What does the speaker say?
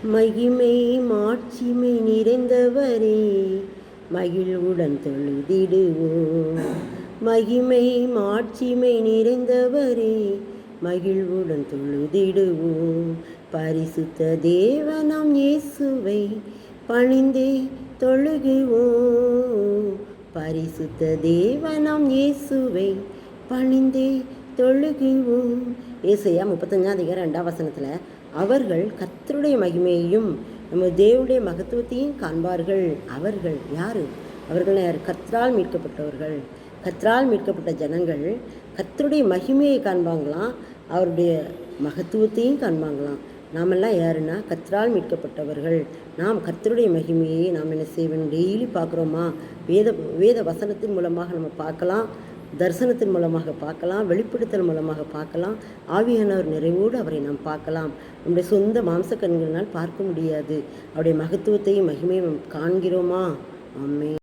மகிமை மாட்சிமை நிறைந்தவரே, மகிழ்வுடன் தொழுதிடுவோம். மகிமை மாட்சிமை நிறைந்தவரே, மகிழ்வுடன் தொழுதிடுவோம். பரிசுத்த தேவனாம் இயேசுவை பணிந்தே தொழுகுவோம். பரிசுத்த தேவனாம் இயேசுவை பணிந்தே தொழுகுவோம். ஏசாயா 35:2 அவர்கள் கர்த்தருடைய மகிமையையும் நம்ம தேவனுடைய மகத்துவத்தையும் காண்பார்கள். அவர்கள் யார்? அவர்கள் யார்? கர்த்தரால் மீட்கப்பட்டவர்கள். கர்த்தரால் மீட்கப்பட்ட ஜனங்கள் கர்த்தருடைய மகிமையை காண்பாங்களாம், அவருடைய மகத்துவத்தையும் காண்பாங்களாம். நாமெல்லாம் யாருன்னா கர்த்தரால் மீட்கப்பட்டவர்கள். நாம் கர்த்தருடைய மகிமையை நாம் என்ன செய்வோம்? டெய்லி பார்க்குறோமா? வேத வசனத்தின் மூலமாக நம்ம பார்க்கலாம், தரிசனத்தின் மூலமாக பார்க்கலாம், வெளிப்படுத்தல் மூலமாக பார்க்கலாம். ஆவியானவர் நிறைவோடு அவரை நாம் பார்க்கலாம். நம்முடைய சொந்த மாம்ச கண்களினால் பார்க்க முடியாது. அவருடைய மகத்துவத்தையும் மகிமையும் காண்கிறோமா? ஆமென்.